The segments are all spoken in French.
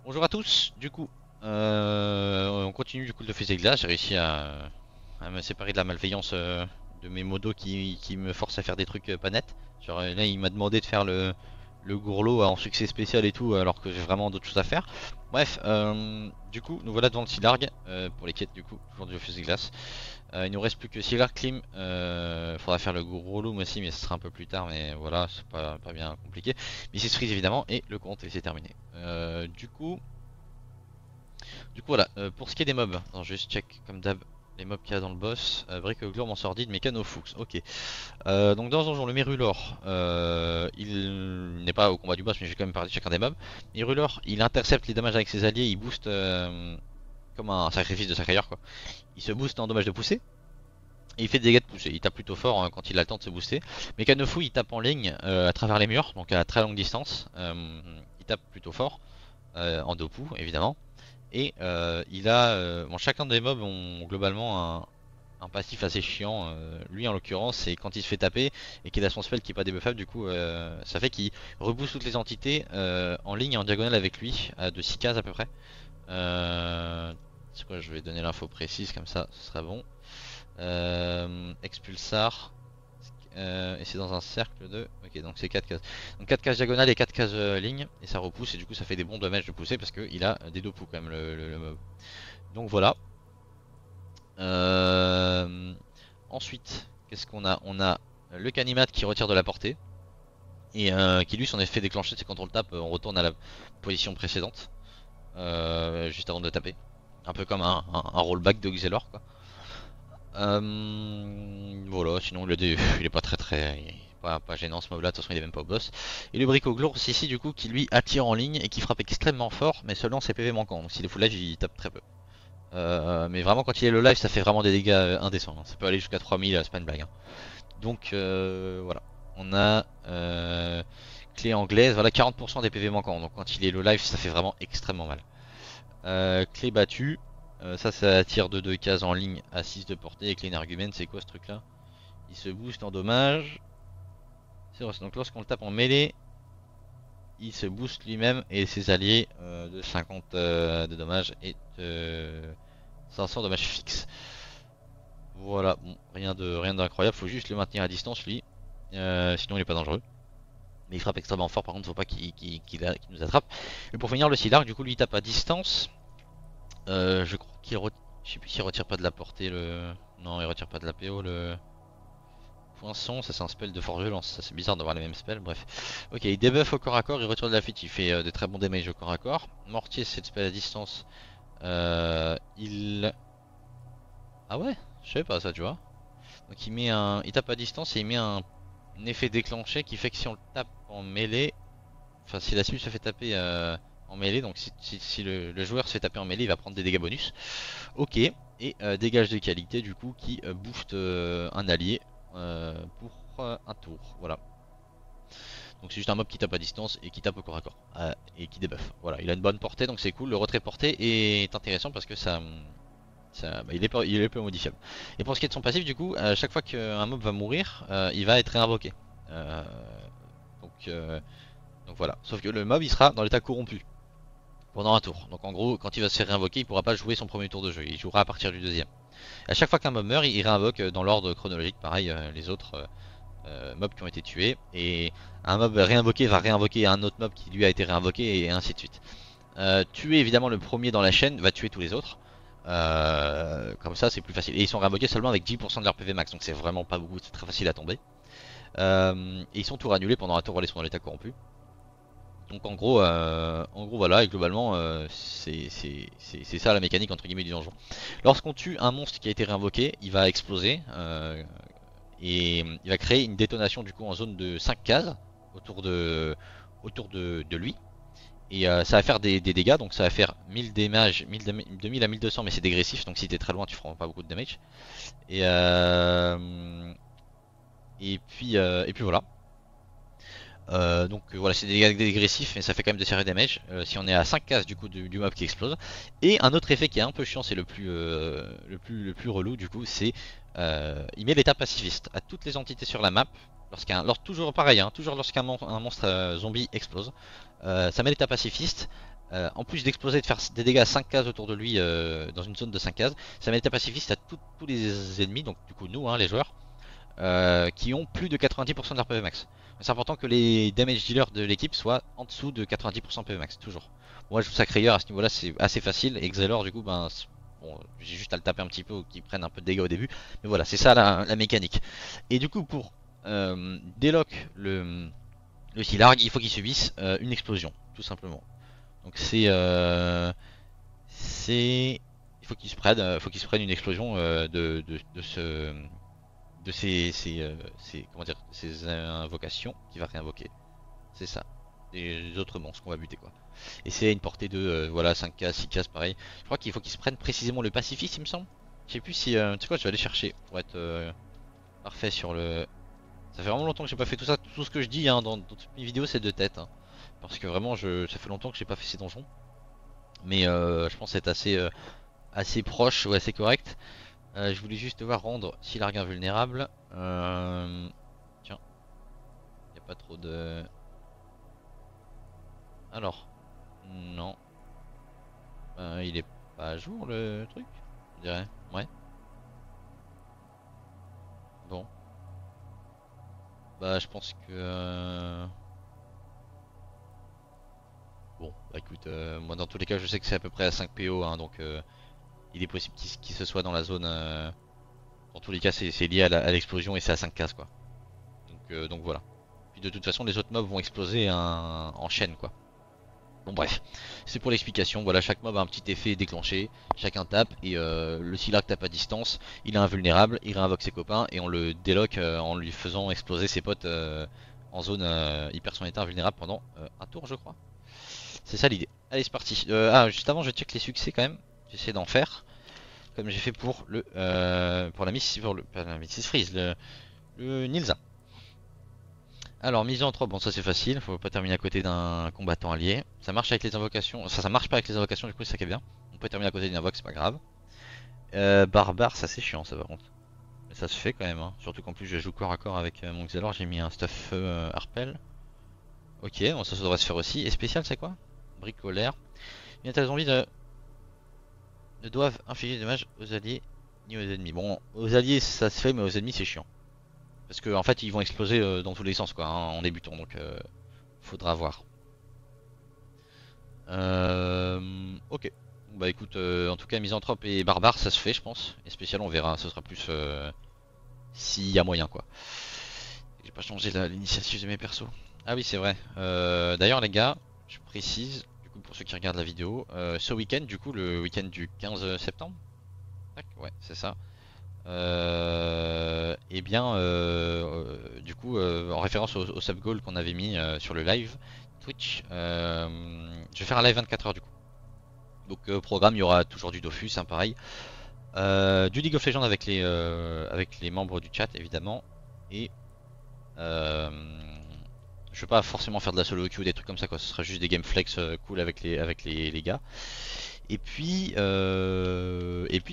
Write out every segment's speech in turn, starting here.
Bonjour à tous, du coup, on continue du coup le fusée glace. J'ai réussi à me séparer de la malveillance de mes modos qui me forcent à faire des trucs pas nets. Genre là, il m'a demandé de faire le gourlot en succès spécial et tout, alors que j'ai vraiment d'autres choses à faire. Bref, du coup, nous voilà devant le Silarg pour les quêtes, du coup, toujours du fusée glace. Il nous reste plus que Silarg Clim. Faudra faire le gourlot aussi, mais ce sera un peu plus tard. Mais voilà, c'est pas bien compliqué. Mrs Freeze évidemment, et le compte, et c'est terminé. Du coup voilà, pour ce qui est des mobs, attends, je vais juste check comme d'hab les mobs qu'il y a dans le boss. Brick Glorm en sordide, Mécano Fuchs, ok. Donc dans ce donjon, le Mérulor, il n'est pas au combat du boss, mais j'ai quand même parlé de chacun des mobs. Mérulor, il intercepte les dommages avec ses alliés, il booste comme un sacrifice de Sacrailleur quoi. Il se booste en dommages de poussée, et il fait des dégâts de poussée. Il tape plutôt fort quand il a le temps de se booster. Mécano Fou, il tape en ligne à travers les murs, donc à très longue distance. Il tape plutôt fort, en dos pou évidemment. Et il a, bon, chacun des mobs ont globalement un passif assez chiant. Lui en l'occurrence, c'est quand il se fait taper et qu'il a son spell qui est pas débuffable, du coup ça fait qu'il rebooste toutes les entités en ligne et en diagonale avec lui, de 6 cases à peu près. C'est quoi, je vais donner l'info précise comme ça, ce sera bon. Expulsar. Et c'est dans un cercle de... Ok, donc c'est 4 cases. Donc 4 cases diagonales et 4 cases ligne. Et ça repousse et du coup ça fait des bons dommages de pousser parce qu'il a des dopous quand même le mob. Donc voilà. Euh, Ensuite, qu'est-ce qu'on a? On a le canimat qui retire de la portée. Et qui lui son effet déclenché c'est quand on le tape on retourne à la position précédente. Juste avant de taper. Un peu comme un rollback de Xelor quoi. Voilà, sinon il est pas il est pas gênant ce mob là, de toute façon il est même pas au boss. Et le Bricoglour ici du coup qui lui attire en ligne et qui frappe extrêmement fort mais seulement ses PV manquants. Donc s'il est full life il tape très peu. Mais vraiment quand il est le live ça fait vraiment des dégâts indécents, hein. Ça peut aller jusqu'à 3000, c'est pas une blague, hein. Donc voilà. On a clé anglaise, voilà 40% des PV manquants. Donc quand il est le live ça fait vraiment extrêmement mal. Clé battue. Ça attire de 2 cases en ligne à 6 de portée. Et clean argument, c'est quoi ce truc là? Il se booste en dommage. C'est vrai, donc lorsqu'on le tape en mêlée, il se booste lui-même et ses alliés de 50 de dommages et de 500 dommages fixes. Voilà, bon, rien d'incroyable, faut juste le maintenir à distance lui. Sinon il est pas dangereux. Mais il frappe extrêmement fort, par contre faut pas qu'il nous attrape. Et pour finir le Silark, du coup lui il tape à distance. Je crois qu'il retire. Je sais plus s'il retire pas de la portée le. Non, il retire pas de la PO le. Poinçon, ça c'est un spell de force violence. Ça c'est bizarre d'avoir les mêmes spells, bref. Ok, il debuff au corps à corps, il retire de la fuite, il fait de très bons damage au corps à corps. Mortier, c'est le spell à distance. Il. Ah ouais, je savais pas ça, tu vois. Donc il met un. Il tape à distance et il met un effet déclenché qui fait que si on le tape en mêlée. Enfin, si la cible se fait taper en mêlée, donc si le joueur se fait taper en mêlée, il va prendre des dégâts bonus. Ok, et dégage de qualité du coup qui booste un allié pour un tour. Voilà. Donc c'est juste un mob qui tape à distance et qui tape au corps à corps et qui debuff. Voilà, il a une bonne portée donc c'est cool. Le retrait portée est intéressant parce que bah, il est peu modifiable. Et pour ce qui est de son passif, du coup, à chaque fois qu'un mob va mourir, il va être réinvoqué. Euh, donc, euh, donc voilà. Sauf que le mob il sera dans l'état corrompu pendant un tour. Donc en gros, quand il va se faire réinvoquer, il pourra pas jouer son premier tour de jeu. Il jouera à partir du deuxième. À chaque fois qu'un mob meurt, il réinvoque dans l'ordre chronologique, pareil, les autres mobs qui ont été tués. Et un mob réinvoqué va réinvoquer un autre mob qui lui a été réinvoqué, et ainsi de suite. Tuer évidemment le premier dans la chaîne va tuer tous les autres. Comme ça, c'est plus facile. Et ils sont réinvoqués seulement avec 10% de leur PV max, donc c'est vraiment pas beaucoup, c'est très facile à tomber. Et ils sont tous annulés pendant un tour où ils sont dans l'état corrompu. Donc en gros voilà, et globalement c'est ça la mécanique entre guillemets du donjon. Lorsqu'on tue un monstre qui a été réinvoqué, il va exploser et il va créer une détonation du coup en zone de 5 cases autour de lui. Et ça va faire des dégâts, donc ça va faire 1000 damage, 2000 à 1200, mais c'est dégressif, donc si t'es très loin tu feras pas beaucoup de damage. Et, et puis voilà. Donc voilà, c'est des dégâts dégressifs mais ça fait quand même de sérieux damage si on est à 5 cases du coup du mob qui explose. Et un autre effet qui est un peu chiant, c'est le plus relou du coup, c'est il met l'état pacifiste à toutes les entités sur la map. Toujours pareil, hein, toujours lorsqu'un monstre zombie explose, ça met l'état pacifiste en plus d'exploser et de faire des dégâts à 5 cases autour de lui dans une zone de 5 cases, ça met l'état pacifiste à tous les ennemis, donc du coup nous, hein, les joueurs, qui ont plus de 90% de leur PV max. C'est important que les damage dealers de l'équipe soient en dessous de 90% PV max, toujours. Moi je joue Sacré à ce niveau là, c'est assez facile, et Xelor du coup, ben, bon, j'ai juste à le taper un petit peu ou qu'ils prennent un peu de dégâts au début, mais voilà, c'est ça la mécanique. Et du coup, pour délock le Silarg, il faut qu'il subisse une explosion, tout simplement. Donc il faut qu'il se prenne une explosion de comment dire, ces invocations qu'il va réinvoquer. C'est ça. Les autres monstres qu'on va buter quoi. Et c'est une portée de voilà 5 cases, 6 cases pareil. Je crois qu'il faut qu'il se prenne précisément le pacifiste il me semble. Je sais plus si tu sais quoi, je vais aller chercher pour être parfait sur le. Ça fait vraiment longtemps que j'ai pas fait tout ça. Tout ce que je dis hein, dans toutes mes vidéos c'est de tête. Hein. Parce que vraiment ça fait longtemps que j'ai pas fait ces donjons. Mais je pense être assez proche ou assez correct. Je voulais juste devoir rendre Silarg invulnérable. Tiens, y a pas trop de. Alors, non. Il est pas à jour le truc, je dirais. Ouais. Bon. Bah je pense que. Bon, bah écoute, moi dans tous les cas je sais que c'est à peu près à 5 PO, hein, donc il est possible qu'il se soit dans la zone. Dans tous les cas c'est lié à l'explosion et c'est à 5 cases quoi. Donc voilà. Puis de toute façon les autres mobs vont exploser en chaîne quoi. Bon bref, c'est pour l'explication, voilà chaque mob a un petit effet déclenché, chacun tape et le Silarg tape à distance, il est invulnérable, il réinvoque ses copains et on le déloque en lui faisant exploser ses potes en zone hyper son état invulnérable pendant un tour je crois. C'est ça l'idée. Allez c'est parti. Juste avant je check les succès quand même, j'essaie d'en faire comme j'ai fait pour le pour la Miss pas la Mrs Freeze, le Nilza. Alors, mise en 3, bon ça c'est facile, faut pas terminer à côté d'un combattant allié. Ça marche avec les invocations, ça marche pas avec les invocations du coup c'est ça qui est bien. On peut terminer à côté d'une invoque, c'est pas grave. Barbare, ça c'est chiant ça par contre. Mais ça se fait quand même, hein. Surtout qu'en plus je joue corps à corps avec mon Xelor, j'ai mis un stuff Harpel. Ok, bon ça devrait se faire aussi. Et spécial c'est quoi? Bricolaire. Une attaque zombie ne doivent infliger de dommages aux alliés ni aux ennemis. Bon, aux alliés ça se fait mais aux ennemis c'est chiant. Parce qu'en fait ils vont exploser dans tous les sens quoi, hein, en débutant donc faudra voir. Ok. Bah écoute, en tout cas misanthrope et barbare ça se fait je pense. Et spécial on verra, ce sera plus s'il y a moyen quoi. J'ai pas changé l'initiative de mes persos. Ah oui c'est vrai. D'ailleurs les gars, je précise, du coup pour ceux qui regardent la vidéo, ce week-end du coup le week-end du 15 septembre. Tac, ouais c'est ça. Et bien du coup en référence au sub goal qu'on avait mis sur le live Twitch, je vais faire un live 24 heures du coup. Donc programme, il y aura toujours du Dofus, hein, pareil. Du League of Legends avec les membres du chat évidemment. Et je vais pas forcément faire de la solo queue ou des trucs comme ça quoi. Ce sera juste des game flex cool avec les gars. Et puis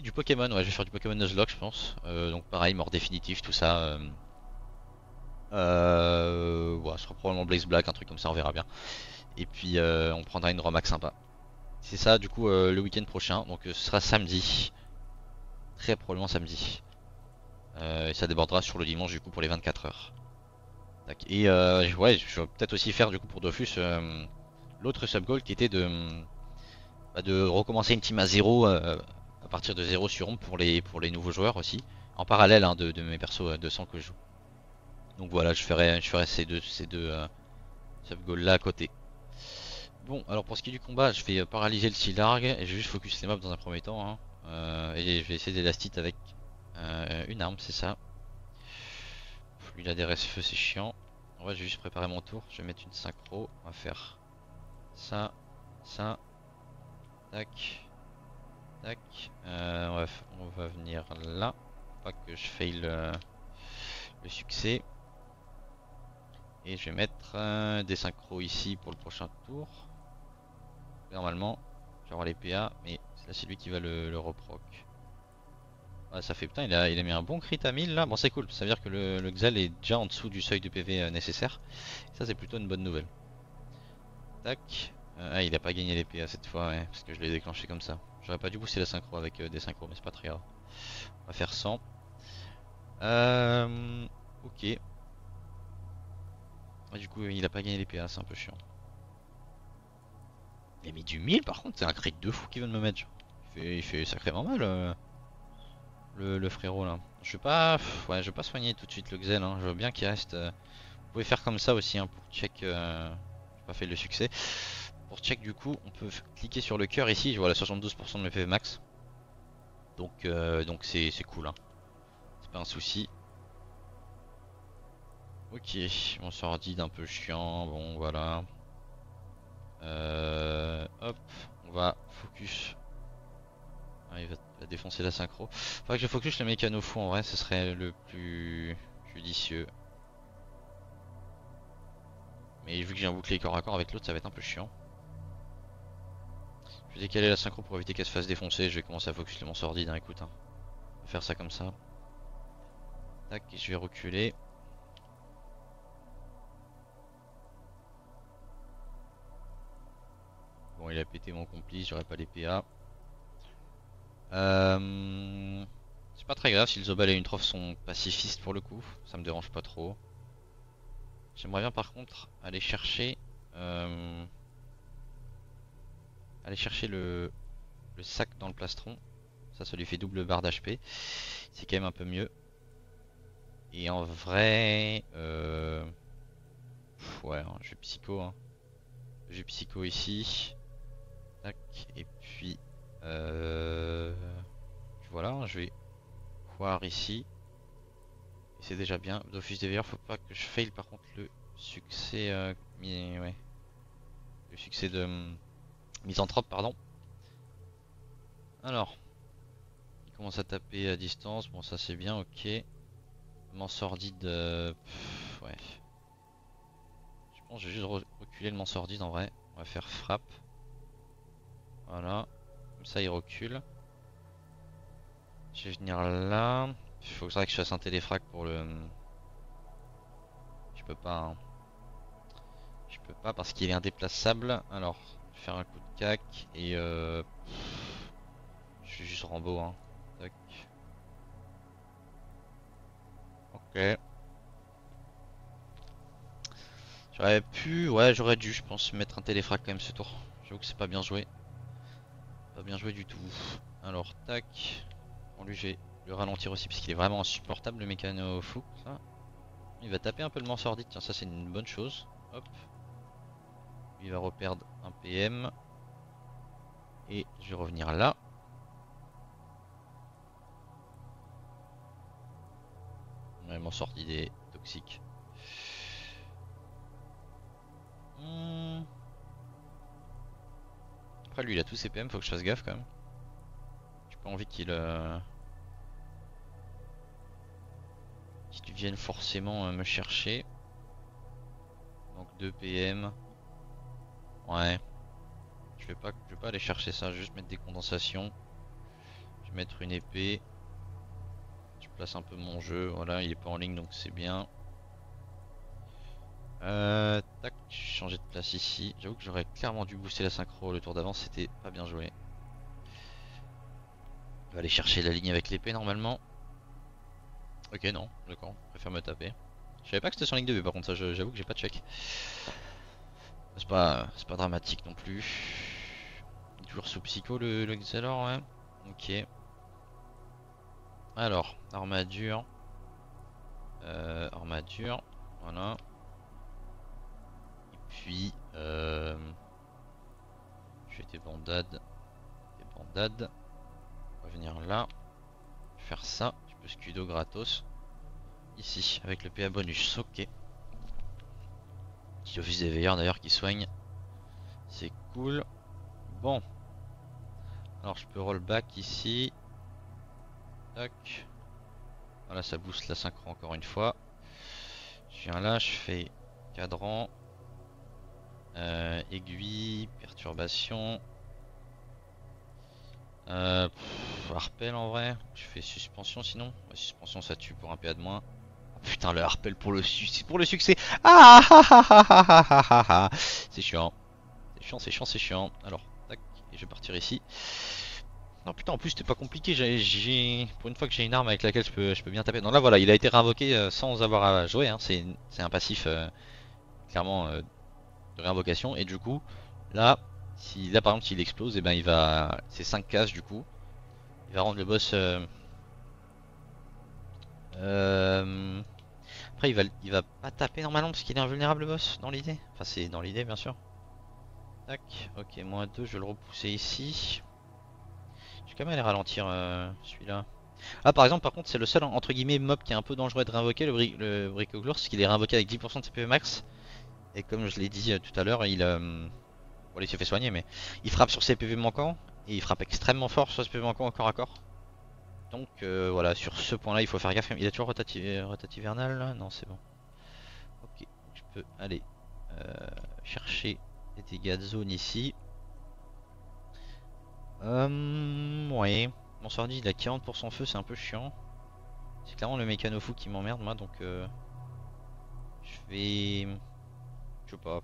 du Pokémon, ouais je vais faire du Pokémon Nuzlocke je pense. Donc pareil, mort définitif, tout ça. Ouais, ce sera probablement Blaze Black, un truc comme ça, on verra bien. Et puis on prendra une Romax sympa. C'est ça du coup le week-end prochain, donc ce sera samedi. Très probablement samedi. Et ça débordera sur le dimanche du coup pour les 24 heures. Tac. Et ouais, je vais peut-être aussi faire du coup pour Dofus l'autre sub-goal qui était de recommencer une team à 0 à partir de 0 sur ombre pour les nouveaux joueurs aussi. En parallèle hein, de mes persos 200 que je joue. Donc voilà, je ferai ces deux sub-goals là à côté. Bon, alors pour ce qui est du combat, je vais paralyser le Silarg et je vais juste focus les mobs dans un premier temps. Hein. Et je vais essayer d'élastite avec une arme, c'est ça. Lui, il a des res-feu, c'est chiant. En vrai, je vais juste préparer mon tour. Je vais mettre une synchro. On va faire ça, ça, tac, tac. On va venir là. Pas que je fail le succès. Et je vais mettre des synchros ici pour le prochain tour. Normalement, je vais avoir les PA, mais là c'est lui qui va le reproc. Ah, ça fait putain, il a mis un bon crit à 1000 là. Bon, c'est cool, ça veut dire que le Xel est déjà en dessous du seuil de PV nécessaire. Ça, c'est plutôt une bonne nouvelle. Tac, Ah, il a pas gagné l'épée cette fois, ouais, parce que je l'ai déclenché comme ça. J'aurais pas dû booster la synchro avec des synchros, mais c'est pas très grave. On va faire 100. Ok. Ah, du coup, il a pas gagné les PA, c'est un peu chiant. Il a mis du 1000 par contre, c'est un crit de fou qu'il veut me mettre. Il fait sacrément mal le frérot là. Je vais pas, ouais, je vais pas soigner tout de suite le Xel, hein. Je veux bien qu'il reste. Vous pouvez faire comme ça aussi hein, pour check. J'ai pas fait le succès. Pour check du coup, on peut cliquer sur le cœur ici. Je vois la 72% de mes PV max. Donc c'est cool, hein. C'est pas un souci. Ok, mon sordide un peu chiant. Bon voilà. Hop, on va focus. Ah, il va défoncer la synchro. Faudrait que je focus le mécano fou en vrai, ce serait le plus judicieux. Mais vu que j'ai un bouclier corps à corps avec l'autre, ça va être un peu chiant. Je vais décaler la synchro pour éviter qu'elle se fasse défoncer. Je vais commencer à focus mon sordide, hein, écoute. Hein. On va faire ça comme ça. Tac, et je vais reculer. Bon, il a pété mon complice, j'aurais pas les PA. C'est pas très grave si le Zobal et une trophe sont pacifistes pour le coup, ça me dérange pas trop. J'aimerais bien par contre aller chercher le sac dans le plastron. Ça lui fait double barre d'HP. C'est quand même un peu mieux. Et en vrai ouais, hein, je vais psycho hein. Je vais psycho ici. Tac, et puis voilà, hein, je vais voir ici. Et c'est déjà bien. D'office des veilleurs, faut pas que je fail par contre le succès ouais. Le succès de misanthrope, pardon. Alors, il commence à taper à distance. Bon, ça c'est bien, ok. Mon sordide, ouais. Je pense que je vais juste reculer le mon sordide en vrai. On va faire frappe. Voilà. Comme ça, il recule. Je vais venir là. Il faudrait que je fasse un téléfrag pour le. Je peux pas. Hein. Je peux pas parce qu'il est indéplaçable. Alors, je vais faire un coup de cac et je suis juste Rambo hein. Tac. Ok. J'aurais pu, ouais j'aurais dû je pense mettre un téléfrag quand même ce tour. J'avoue que c'est pas bien joué. Pas bien joué du tout. Alors tac. Bon lui je vais le ralentir aussi parce qu'il est vraiment insupportable le mécano fou. Ça. Il va taper un peu le mansordite, tiens ça c'est une bonne chose. Hop. Lui, il va reperdre un PM. Et je vais revenir là. Ouais, mansordite est toxique. Après lui il a tous ses PM, faut que je fasse gaffe quand même. J'ai pas envie qu'il vienne forcément me chercher. Donc 2 PM. Ouais. Je vais pas aller chercher ça, je vais juste mettre des condensations. Je vais mettre une épée. Je place un peu mon jeu, voilà, il est pas en ligne donc c'est bien. Tac, changer de place ici. J'avoue que j'aurais clairement dû booster la synchro le tour d'avant, c'était pas bien joué. On va aller chercher la ligne avec l'épée normalement. Ok, non, d'accord, je préfère me taper. Je savais pas que c'était sur ligne 2, par contre, ça j'avoue que j'ai pas check. C'est pas dramatique non plus. Toujours sous psycho le Xelor, ouais. Ok. Alors, armadure. Armadure, voilà. Et puis, je fais des bandades. Des bandades. On va venir là. Faire ça. Je peux scudo gratos. Ici, avec le PA bonus. Ok. Petit office des veilleurs d'ailleurs qui soigne. C'est cool. Bon. Alors, je peux rollback ici. Tac. Voilà, ça booste la synchro encore une fois. Je viens là, je fais cadran. Aiguille, perturbation. Harpel en vrai. Je fais suspension sinon. Ouais, suspension ça tue pour un PA de moins. Oh, putain le harpel pour le succès. Ah ah ah ah ah ah ah. C'est chiant. C'est c'est chiant, c'est chiant. Alors, tac, et je vais partir ici. Non putain, en plus c'était pas compliqué, pour une fois que j'ai une arme avec laquelle je peux bien taper. Non là voilà, il a été réinvoqué sans avoir à jouer, hein. C'est un passif clairement de réinvocation. Et du coup, là, si là par exemple s'il explose, et ben il va. C'est 5 cases du coup. Il va rendre le boss. Euh, Après il va pas taper normalement parce qu'il est invulnérable le boss dans l'idée. Enfin c'est dans l'idée bien sûr. Tac, ok, -2, je vais le repousser ici. Je vais quand même aller ralentir celui-là. Ah par exemple par contre c'est le seul entre guillemets mob qui est un peu dangereux de réinvoquer, le Bricoglour, parce qu'il est réinvoqué avec 10% de CP max. Et comme je l'ai dit tout à l'heure, bon, il s'est fait soigner mais il frappe sur ses PV manquants. Et il frappe extrêmement fort sur ses PV manquants au corps à corps. Donc voilà, sur ce point là il faut faire gaffe. Il a toujours rotativernal là? Non c'est bon. Ok, je peux aller chercher des dégâts de zone ici. Ouais. Mon sordi il a 40% feu, c'est un peu chiant. C'est clairement le mécano fou qui m'emmerde moi, donc je vais... Je sais pas.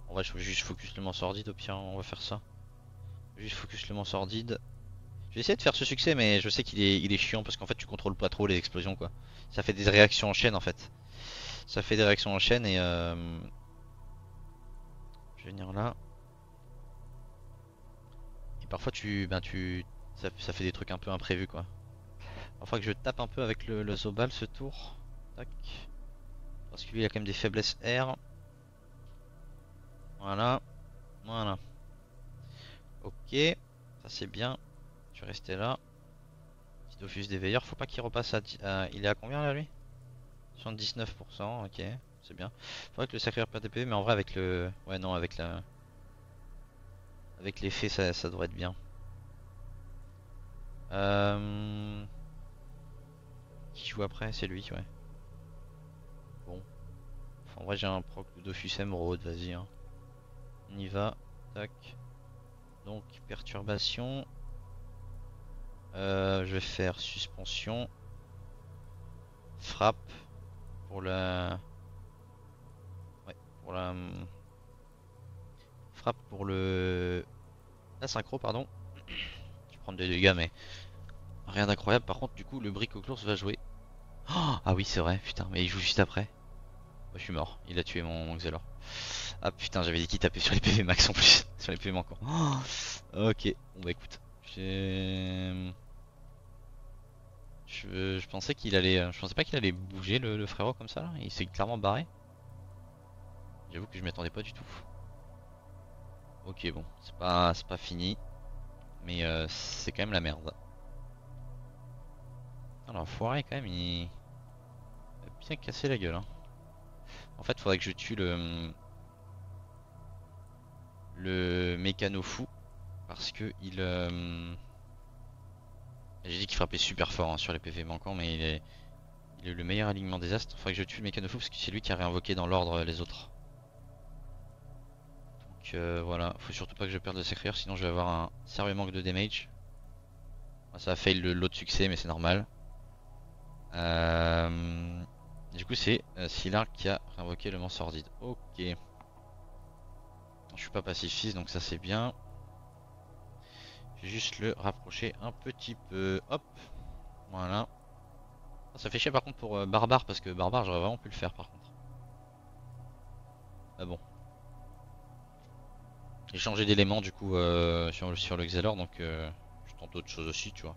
On va juste focus le sordide, au pire on va faire ça. Juste focus le sordide. Je vais essayer de faire ce succès, mais je sais qu'il est chiant parce qu'en fait tu contrôles pas trop les explosions quoi. Ça fait des réactions en chaîne en fait. Ça fait des réactions en chaîne et je vais venir là. Et parfois ça fait des trucs un peu imprévus quoi. Parfois que je tape un peu avec le Zobal ce tour. Tac. Parce que lui il a quand même des faiblesses R. Voilà. Voilà. Ok. Ça c'est bien. Je vais rester là. Petit Dofus des veilleurs. Faut pas qu'il repasse il est à combien là lui? 79%. Ok. C'est bien. Faudrait que le sacrifice perde des PV, mais en vrai avec le... Ouais non, avec la... Avec l'effet ça devrait être bien. Qui joue après? C'est lui, ouais. Bon. Enfin, en vrai j'ai un proc de Dofus Emerald, vas-y hein. On y va. Tac. Donc perturbation. Je vais faire suspension. Frappe. Pour la... Ouais, pour la... Frappe pour le... La synchro, pardon. Je vais prendre des dégâts, mais rien d'incroyable. Par contre, du coup, le Bricoclours va jouer. Oh, ah oui, c'est vrai, putain, mais il joue juste après. Bah, je suis mort, il a tué mon Xelor. Ah putain, j'avais dit qu'il tapait sur les PV max en plus, sur les PV manquants. Oh, ok, bon bah écoute. Je pensais qu'il allait. Je pensais pas qu'il allait bouger le frérot comme ça là. Il s'est clairement barré. J'avoue que je m'attendais pas du tout. Ok, bon, c'est pas fini. Mais c'est quand même la merde. Alors, l'enfoiré quand même, il a bien cassé la gueule. Hein. En fait, faudrait que je tue le mécano fou. Parce que j'ai dit qu'il frappait super fort hein, sur les PV manquants, mais il est le meilleur alignement des astres. Faudrait que je tue le mécano fou parce que c'est lui qui a réinvoqué dans l'ordre les autres. Donc voilà, faut surtout pas que je perde le Sacrifier, sinon je vais avoir un sérieux manque de damage. Ça a fail l'autre succès, mais c'est normal. Du coup, c'est Sylar qui a réinvoqué le sordide. Ok. Je suis pas pacifiste, donc ça c'est bien. Je vais juste le rapprocher un petit peu. Hop. Voilà. Ça fait chier par contre pour Barbare, parce que Barbare, j'aurais vraiment pu le faire par contre. Ah bon. J'ai changé d'élément du coup sur le Xelor, donc je tente autre chose aussi, tu vois.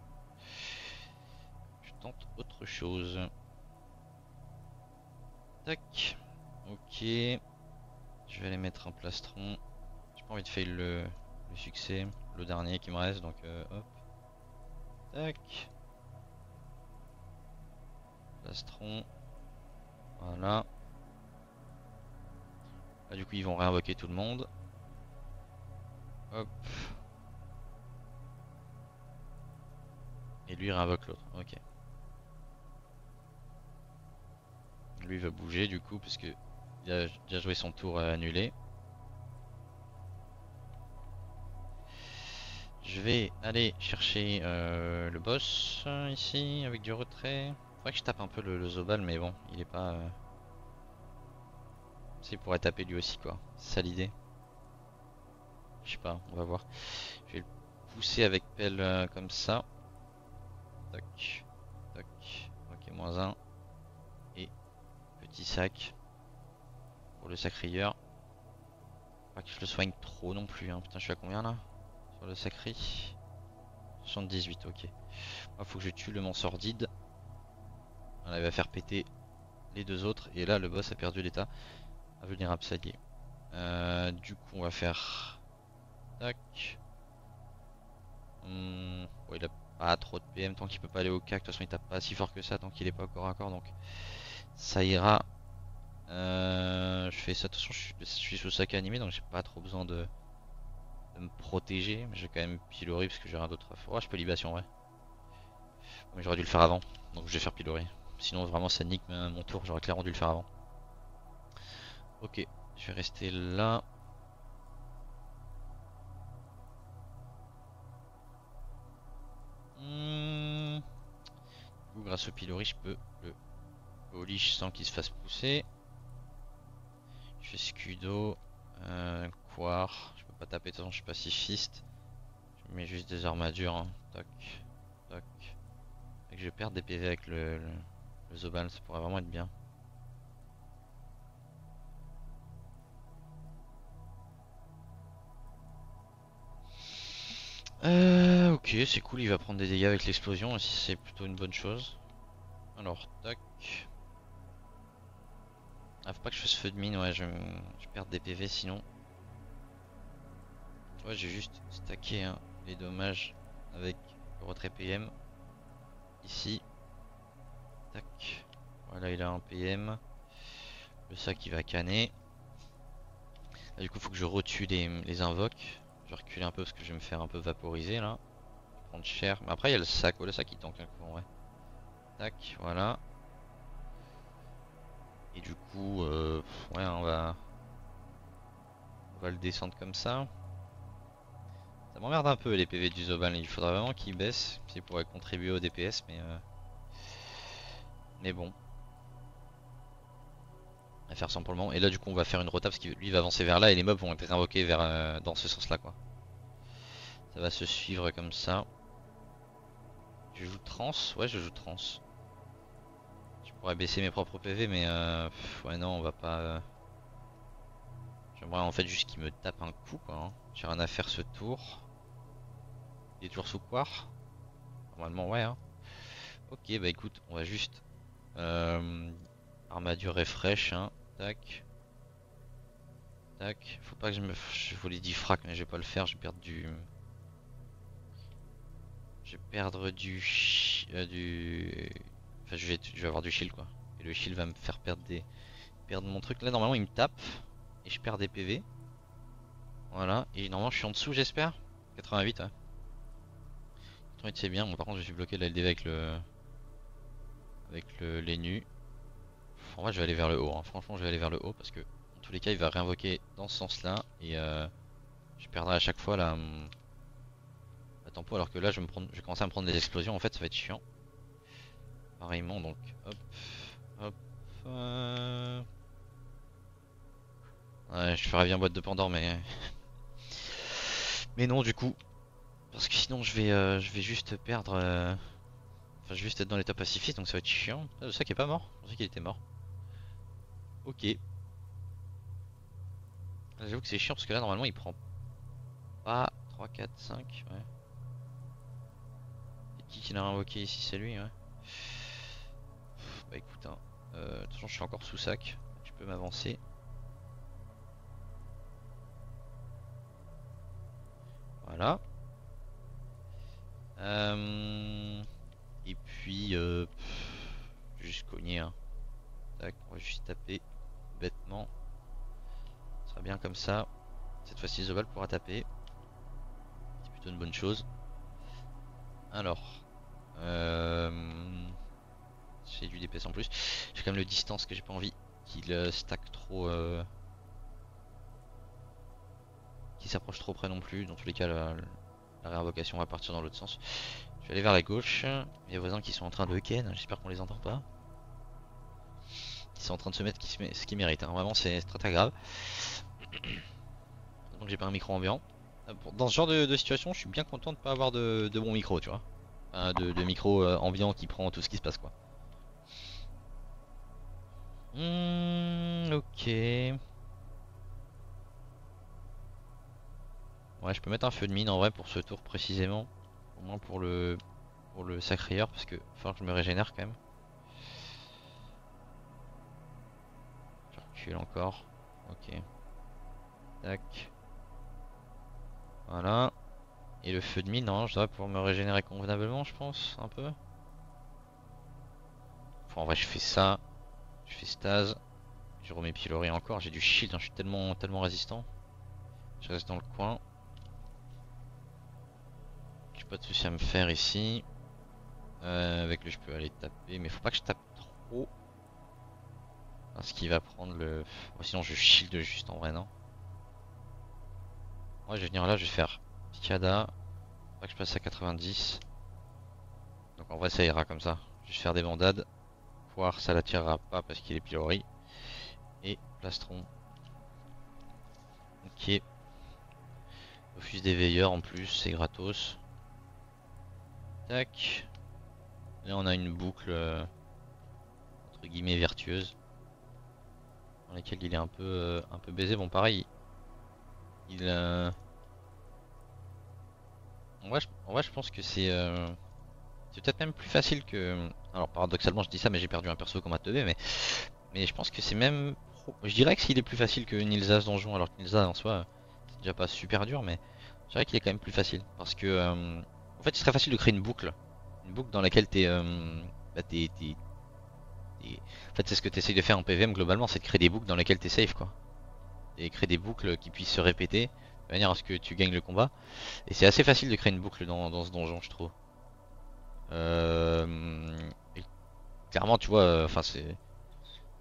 Je tente autre chose. Tac. Ok. Je vais aller mettre un plastron. J'ai pas envie de fail le succès. Le dernier qui me reste, donc hop. Tac. Plastron. Voilà. Là du coup ils vont réinvoquer tout le monde. Hop. Et lui réinvoque l'autre. Ok. Lui il va bouger du coup parce que il a déjà joué son tour annulé. Je vais aller chercher le boss ici avec du retrait. Faudrait que je tape un peu le Zobal, mais bon, il est pas. C'est pour taper lui aussi quoi. C'est ça l'idée. Je sais pas, on va voir. Je vais le pousser avec pelle comme ça. Tac, tac. Ok, -1. Et petit sac pour le sac rayeur. Pas que je le soigne trop non plus. Hein. Putain, je suis à combien là? Sur le sacré 78, ok. Il faut que je tue le mont sordide. On va faire péter les deux autres. Et là, le boss a perdu l'état invulnérable, ça y est. Du coup, on va faire. Tac. Bon, il a pas trop de PM tant qu'il peut pas aller au CAC. De toute façon, il tape pas si fort que ça tant qu'il est pas au corps à corps. Donc, ça ira. Je fais ça. De toute façon, je suis sous sac animé. Donc, j'ai pas trop besoin de me protéger. Mais je vais quand même pilori parce que j'ai rien d'autre à faire. Oh, je peux libation, ouais. Mais j'aurais dû le faire avant. Donc, je vais faire pilori. Sinon, vraiment, ça nique mon tour. J'aurais clairement dû le faire avant. Ok, je vais rester là. Du coup, grâce au pilori, je peux le polish sans qu'il se fasse pousser. Je fais scudo, quar. Je peux pas taper, de toute façon, je suis pacifiste. Je mets juste des armadures. Hein. Tac, tac. Et que je perds des PV avec le Zobal, ça pourrait vraiment être bien. Ok, c'est cool, il va prendre des dégâts avec l'explosion, et si c'est plutôt une bonne chose. Alors, tac. Ah, faut pas que je fasse feu de mine, ouais, je perds des PV sinon. Ouais, j'ai juste stacké hein, les dommages avec le retrait PM. Ici. Tac. Voilà, il a un PM. Le sac il va canner. Là, du coup, faut que je retue les invoques. Je vais reculer un peu parce que je vais me faire un peu vaporiser là. Je vais prendre cher. Mais après, il y a le sac. Oh, le sac il tank un coup en vrai. Tac, voilà. Et du coup, ouais, on va le descendre comme ça. Ça m'emmerde un peu les PV du Zobal. Il faudrait vraiment qu'il baisse. C'est pourrait contribuer au DPS, mais bon. À faire sans pour le moment. Et là, du coup, on va faire une rota parce que lui va avancer vers là et les mobs vont être invoqués vers dans ce sens-là, quoi. Ça va se suivre comme ça. Je joue trans? Ouais, je joue trans. Je pourrais baisser mes propres PV, mais ouais, non, on va pas. J'aimerais en fait juste qu'il me tape un coup, quoi. Hein. J'ai rien à faire ce tour. Il est toujours sous quar? Normalement, ouais. Hein. Ok, bah écoute, on va juste. Armadure refresh, hein. Tac. Tac. Faut pas que je voulais 10 frac, mais je vais pas le faire. Je vais perdre du. Je vais perdre du. Enfin, je vais avoir du shield quoi. Et le shield va me faire perdre mon truc. Là, normalement, il me tape. Et je perds des PV. Voilà. Et normalement, je suis en dessous, j'espère. 88, ouais. 88, c'est bien. Bon, par contre, je suis bloqué de la LDV avec les nus. En vrai, je vais aller vers le haut. Hein. Franchement, je vais aller vers le haut parce que, dans tous les cas, il va réinvoquer dans ce sens-là. Et je perdrai à chaque fois la tempo. Alors que là, je vais commencer à me prendre des explosions. En fait, ça va être chiant. Pareillement, donc hop, hop. Ouais, je ferais bien boîte de Pandore, mais non, du coup, parce que sinon je vais juste perdre. Enfin, je vais juste être dans l'état pacifiste, donc ça va être chiant. Ah, le sac est pas mort. Je pensais qu'il était mort. Ok. J'avoue que c'est chiant parce que là, normalement, il prend pas 3, 4, 5. Ouais. Et qui l'a invoqué ici? C'est lui, ouais. Bah écoute, hein. De toute façon, je suis encore sous sac. Je peux m'avancer. Voilà. Et puis, juste cogner. Hein. Tac, on va juste taper bêtement. Ce sera bien comme ça. Cette fois-ci, Zobal pourra taper. C'est plutôt une bonne chose. Alors, j'ai du DPS en plus. J'ai quand même le distance que j'ai pas envie qu'il stack trop. Qu'il s'approche trop près non plus. Dans tous les cas, la réinvocation va partir dans l'autre sens. Je vais aller vers la gauche. Il y a voisins qui sont en train de ken. J'espère qu'on les entend pas. Ils sont en train de se mettre ce qu'ils méritent. Hein. Vraiment, c'est très très grave. Donc j'ai pas un micro ambiant. Dans ce genre de situation, je suis bien content de pas avoir de bon micro, tu vois. Enfin, de micro ambiant qui prend tout ce qui se passe, quoi. Ok. Ouais, je peux mettre un feu de mine en vrai pour ce tour précisément. Au moins pour le sacrieur, parce que faut que je me régénère quand même. Je recule encore. Ok. Tac. Voilà. Et le feu de mine, non, je devrais pouvoir me régénérer convenablement, je pense, un peu. Enfin, en vrai, je fais ça. Je fais stase. Je remets pylori encore. J'ai du shield, hein, je suis tellement résistant. Je reste dans le coin. J'ai pas de soucis à me faire ici. Avec le je peux aller taper, mais faut pas que je tape trop. Parce qu'il va prendre le... Oh, sinon je shield juste en vrai, non. Moi je vais venir là, je vais faire Picada. Faut pas que je passe à 90. Donc en vrai ça ira comme ça. Je vais faire des bandades. Poire ça l'attirera pas parce qu'il est pilori. Et plastron. Ok. Office des veilleurs en plus, c'est gratos. Tac. Là on a une boucle entre guillemets vertueuse. Dans laquelle il est un peu baisé. Bon pareil. Il en vrai, je pense que c'est peut-être même plus facile que... Alors paradoxalement je dis ça mais j'ai perdu un perso comme ATB mais je pense que c'est même... Je dirais que s'il est plus facile que Nilsa donjon alors que Nilsa en soi c'est déjà pas super dur mais je dirais qu'il est quand même plus facile parce que en fait il serait facile de créer une boucle. Une boucle dans laquelle bah, en fait c'est ce que tu essayes de faire en PVM globalement, c'est de créer des boucles dans lesquelles t'es safe quoi. Et créer des boucles qui puissent se répéter de manière à ce que tu gagnes le combat. Et c'est assez facile de créer une boucle dans ce donjon je trouve. Et clairement, tu vois, enfin c'est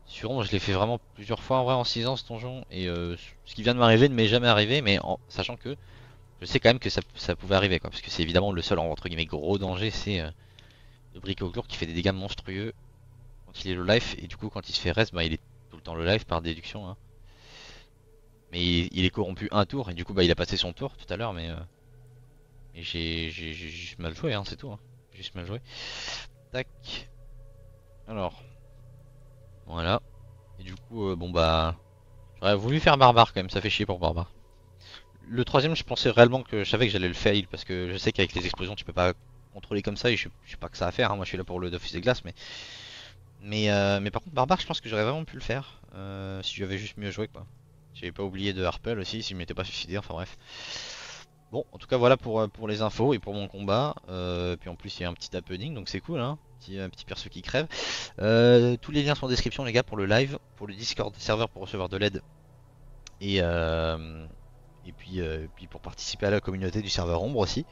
Suron, je l'ai fait vraiment plusieurs fois en vrai en 6 ans ce donjon et ce qui vient de m'arriver ne m'est jamais arrivé, mais en sachant que je sais quand même que ça pouvait arriver quoi, parce que c'est évidemment le seul entre guillemets gros danger, c'est le Bricoclour qui fait des dégâts monstrueux quand il est low life et du coup quand il se fait rest, bah il est tout le temps low life par déduction, hein. Mais il est corrompu un tour et du coup bah il a passé son tour tout à l'heure, mais j'ai juste mal joué, hein, c'est tout, hein. J'ai juste mal joué. Tac. Alors voilà. Et du coup, bon bah, j'aurais voulu faire barbare quand même, ça fait chier pour barbare. Le troisième, je pensais réellement que je savais que j'allais le fail parce que je sais qu'avec les explosions, tu peux pas contrôler comme ça et je sais pas que ça à faire, hein. Moi, je suis là pour le Dofus des glaces, mais par contre, barbare, je pense que j'aurais vraiment pu le faire si j'avais juste mieux joué quoi. J'avais pas oublié de Harpel aussi, si je m'étais pas suicidé, enfin bref. Bon, en tout cas, voilà pour les infos et pour mon combat. Puis en plus, il y a un petit happening, donc c'est cool, hein. Un petit perso qui crève. Tous les liens sont en description, les gars, pour le live, pour le Discord serveur pour recevoir de l'aide et, puis pour participer à la communauté du serveur ombre aussi,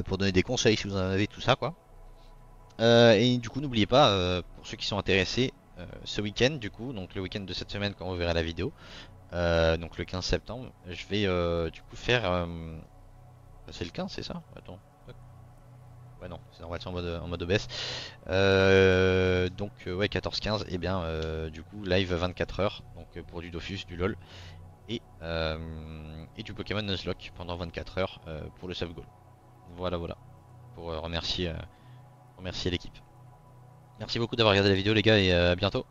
pour donner des conseils si vous en avez, tout ça quoi. Et du coup, n'oubliez pas, pour ceux qui sont intéressés, ce week-end, du coup, donc le week-end de cette semaine quand vous verrez la vidéo, donc le 15 septembre, je vais du coup faire. C'est le 15, c'est ça? Attends. Ouais, non, on va être en mode OBS. Donc, ouais, 14-15, et bien, du coup, live 24 heures, donc pour du Dofus, du LoL, et du Pokémon Nuzlocke pendant 24 heures pour le save goal. Voilà, voilà, pour remercier l'équipe. Merci beaucoup d'avoir regardé la vidéo, les gars, et à bientôt.